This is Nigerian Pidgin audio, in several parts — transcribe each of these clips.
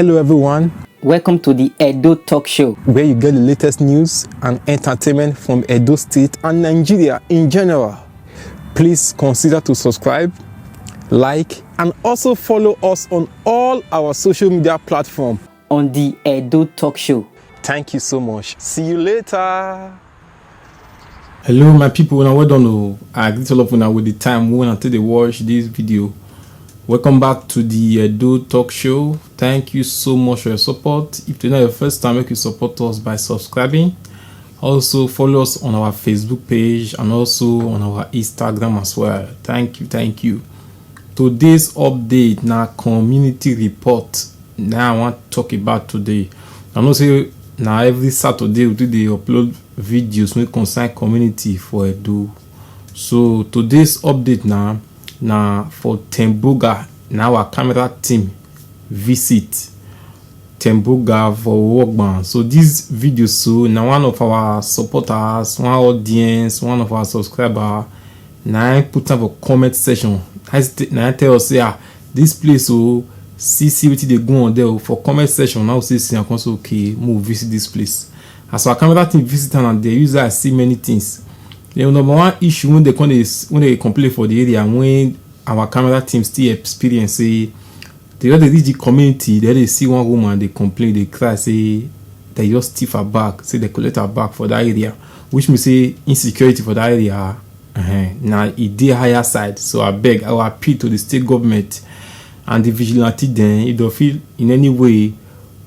Hello everyone. Welcome to the Edo Talk Show, where you get the latest news and entertainment from Edo State and Nigeria in general. Please consider to subscribe, like, and also follow us on all our social media platforms on the Edo Talk Show. Thank you so much. See you later. Hello my people, now well done. I greet all of you with the time when until they watch this video. Welcome back to the Edo Talk Show. Thank you so much for your support. If it's not your first time, make you support us by subscribing. Also follow us on our Facebook page and also on our Instagram as well. Thank you. Today's update now community report. Now I want to talk about today. I know say now every Saturday we do the upload videos when concern community for Edo. So today's update now for Temboga. Now our camera team visit Temboga for work. So this video, so now one of our supporters, one audience, one of our subscribers, now I put up a comment section. Now I tell us, yeah, this place, so see what they go on there for comment section. Now say I'm also okay, move visit this place. As our camera team visit and they use I see many things. The number one issue when they complain for the area, when our camera team still experience say they reach the community, they see one woman, they complain, they cry, say they just steal her bag, say they collect her bag for that area, which means say insecurity for that area. Now it dey higher side. So I beg, I will appeal to the state government and the vigilante then if they feel in any way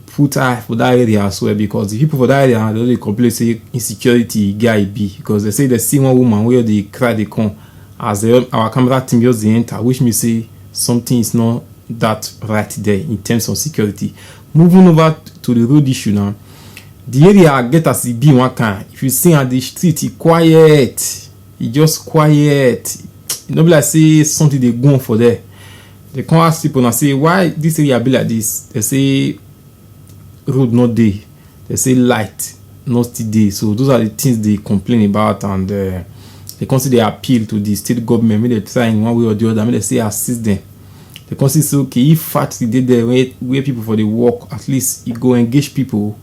put eye for that area as well, because the people for that area they complain say insecurity guy be, because they say they see one woman where they cry, they come as our camera team just they enter, which means say something is not that right there in terms of security. Moving over to the road issue now, the area get as it be one kind. If you see on the street, it quiet, it just quiet. You know, like say something they go on for there. They come ask people and say why this area be like this. They say road not there. They say light not still there. So those are the things they complain about, and they consider they appeal to the state government. Maybe they try in one way or the other. Maybe they say assist them. They consider say okay, if factory did there where people for the work, at least you go engage people.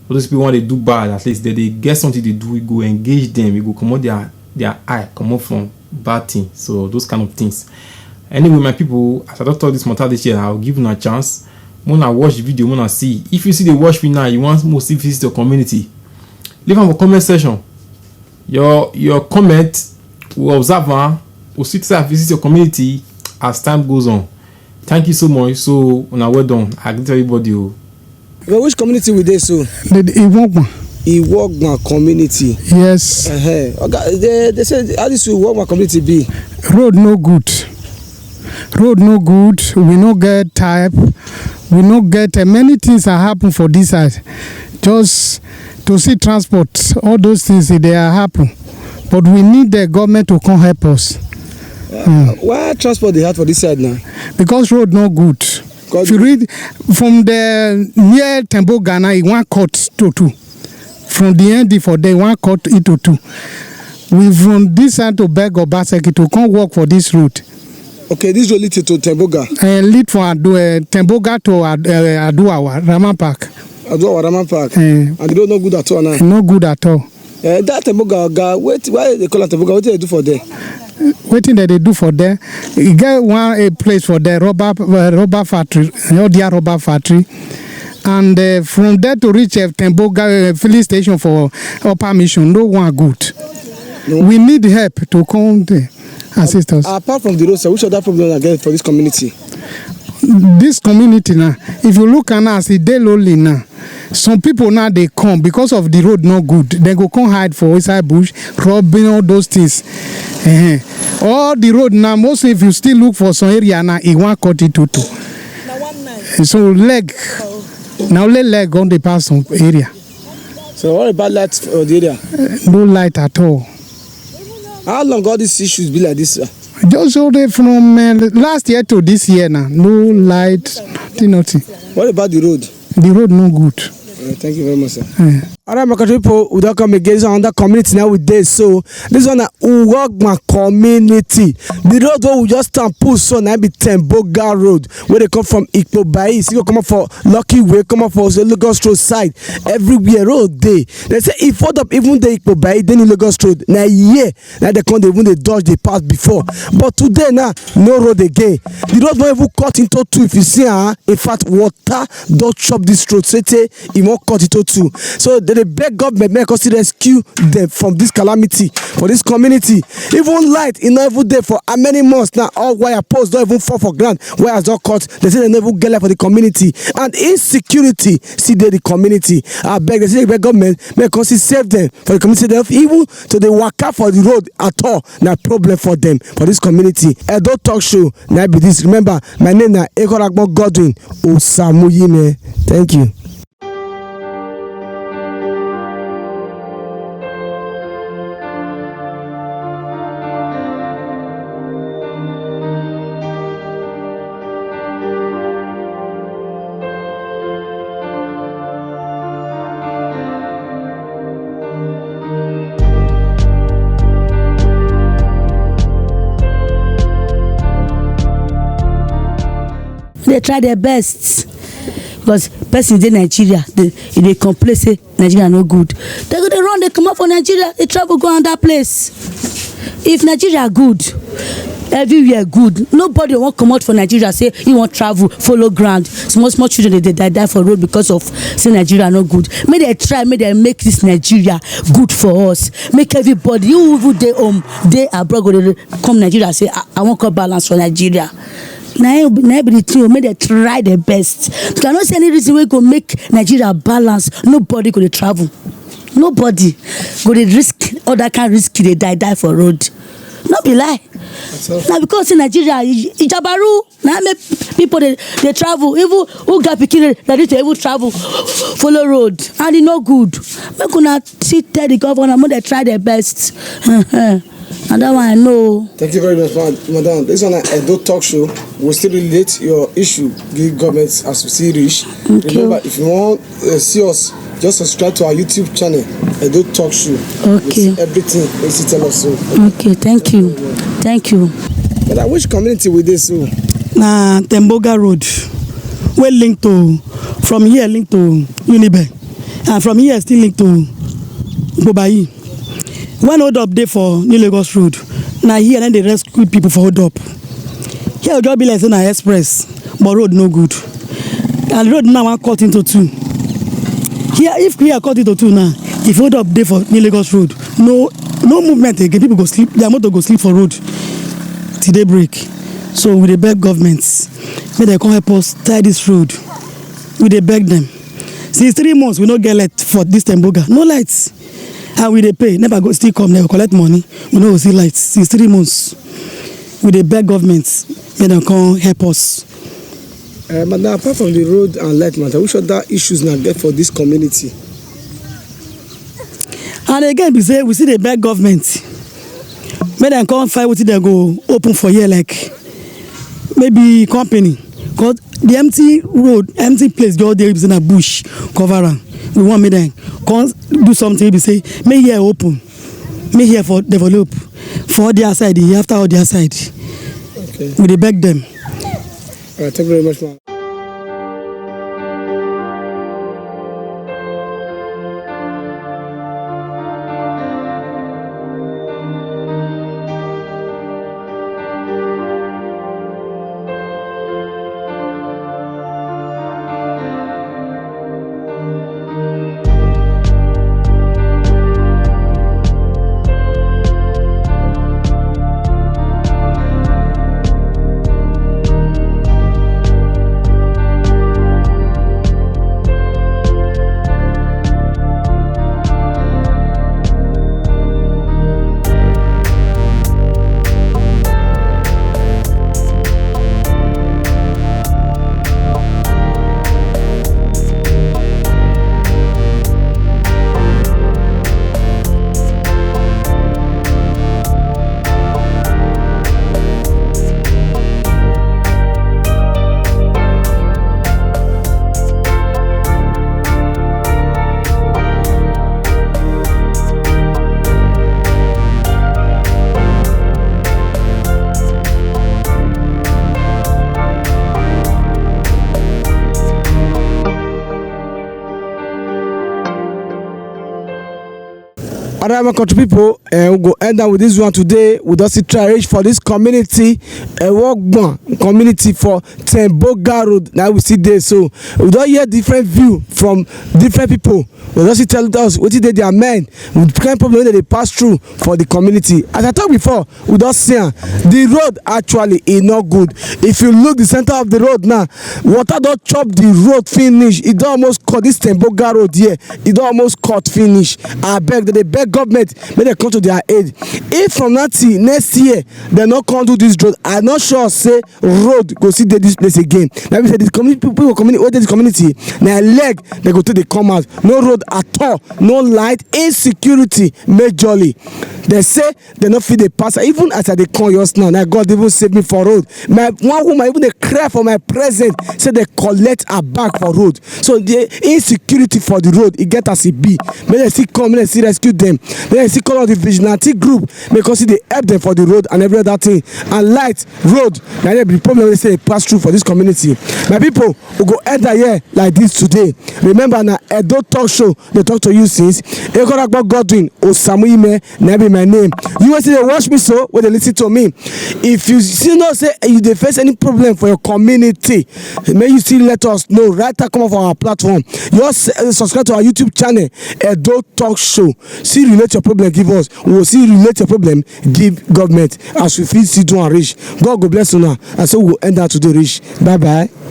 For those people want to do bad, at least they get something to do. You go engage them. You go come out their eye, come out from bad things. So those kind of things. Anyway, my people, as I don't talk this matter this year, I'll give you a chance. When I watch the video, when I see. If you see the watch me now, you want more to visit your community, leave them a comment section. Your comment will observe will see to visit your community as time goes on. Thank you so much. So when I well done, I greet everybody. Well, which community we dey so? The Iwogban community. Yes. Okay. They say how this Iwogban community be? Road no good. We no get type. We no get many things that happen for this side. Just to see transport, all those things they are happen. But we need the government to come help us. Why transport they have for this side now? Because road no good. If you read from the near Temboga now, it one cut to 2. From the end for there, one cut it to 2. We from this side to beg or Baseki to come work for this route. Okay, this road lead to Temboga. Lead for Temboga to Aduawa, Rama Park. Aduawa, Rama Park. And the road no good at all now? No good at all. That Temboga, why they call it Temboga? What do they do for there? Waiting that they do for there, you get a place for the rubber factory, Odia rubber factory, and from there to reach Temboga filling station for Upper Mission, no one good. No. We need help to come there, assist us. Apart from the road, which other problem again for this community? This community now, if you look at now, see they lonely now. Some people now they come because of the road not good. They go come hide for inside bush, robbing all those things. All the road now, mostly if you still look for some area now, it won't cut it to 2. So leg, now let leg on the pass some area. So what about light for the area? No light at all. How long all these issues be like this? Just all from last year to this year now. No light, nothing. What about the road? The road no good. Thank you very much, sir. All right, my country people, we don't come again. This is another community now with this. So this one Uwagma community. The road where we just stand push so now be Temboga Road. Where they come from Ikpobai. See, come up for Lucky Way, come up for Lagos Road side. Everywhere road day. They say if hold up even the Ikpobai, then in Lagos Road. Now yeah, now they come even they dodge the path before. But today now no road again. The road where even cut into two. If you see, in fact, water don't chop this road. So it won't cut into two. So they beg government make us rescue them from this calamity for this community. Even light in every day for how many months now, all wire posts don't even fall for ground, wires don't cut. They say they never get light for the community, and insecurity see the community. I beg, they say the government make us save them for the community. They even to the work out for the road at all. Now problem for them for this community. Edo Talk Show now be this. Remember my name na Ekoragbo Godwin Osamuyime. Thank you. They try their best because person in Nigeria they complain say Nigeria no good. They go they run, they come up for Nigeria, they travel go another place. If Nigeria good, everywhere good, nobody won't come out for Nigeria say he won't travel follow ground. Small children they die for road because of say Nigeria no good. May they try, may they make this Nigeria good for us. Make everybody who they they abroad go they come Nigeria say I want to balance for Nigeria. Now be the thing, make they try their best. You cannot see any reason we go make Nigeria balance. Nobody go to travel. Nobody go to risk, other can risk they die for road. Not be lie. Now because in Nigeria, Ijabaru, now make people they travel. Even who got pikin that need to even travel, follow road, and it no good. Make una sit there the governor, make they try their best. And that one I know. Thank you very much, madam. This one Edo Talk Show will still relate your issue give government as we see reach. Okay. Remember, if you want see us, just subscribe to our YouTube channel, Edo Talk Show. Okay. With everything we see tell us so. Okay, thank you. Thank you. But which community with this? So? Na Temboga Road, we link to from here link to Unibe, and from here still link to Bobai. One hold up there for New Lagos Road. Now here then they rescue people for hold up. Here just be like say na express, but road no good. And road now one cut into two. Here if here cut into two now, if hold up there for New Lagos Road, no movement again. People go sleep. Their motor go sleep for road till they break. So we dey beg governments, may they come help us tie this road. We dey beg them. Since 3 months we no get light for this Temboga. No lights. And we dey pay, never go still come, never collect money. We no go see lights. Since 3 months, we dey beg governments, may they come help us. Madam, apart from the road and light matter, which other issues now get for this community? And again, we see the beg government, may they come find wetin they go open for here, like maybe company. Cause the empty road, empty place, just there is in a bush, cover am. We want me then come do something. We say, may here open, may here for develop, for their side, after all their side. Okay. We dey beg them. All right, thank you very much, ma'am. Alright, my country people, we go end up with this one today. We just try reach for this community, work community for Temboga Road. Now we see there, so we don't hear different view from different people. They just tell us what they are men with kind of problem that they pass through for the community. As I talked before, we don't see the road actually is not good. If you look the center of the road now, water don't chop the road finish. It don't almost cut this Temboga Road here. It don't almost cut finish. I beg that they beg government may they come to their aid. If from that next year they not come do this road, I'm not sure say road go see this place again. Now we say this community people community this community now leg they go to the come out. No road at all, no light, insecurity majorly. They say they not fit the pass. Even as they call yours now, God even save me for road. My one woman even they cry for my present, say they collect her back for road. So the insecurity for the road, it get as it be. May they see come, may they see rescue them. May they see call out the vigilante group because they help them for the road and every other thing. And light road, now they be problem they say they pass through for this community. My people who go enter here like this today. Remember now, Edo Talk Show, they talk to you since. Ekoragbo Godwin Osamuime, na be my name. You want to they watch me so when they listen to me. If you still not say you they face any problem for your community, may you still let us know. Right now, come off our platform. Just subscribe to our YouTube channel, Edo Talk Show. See relate your problem, give us. We will see relate your problem, give government. As we feel see do and reach. God go bless you now. And so we will end that today reach. Bye bye.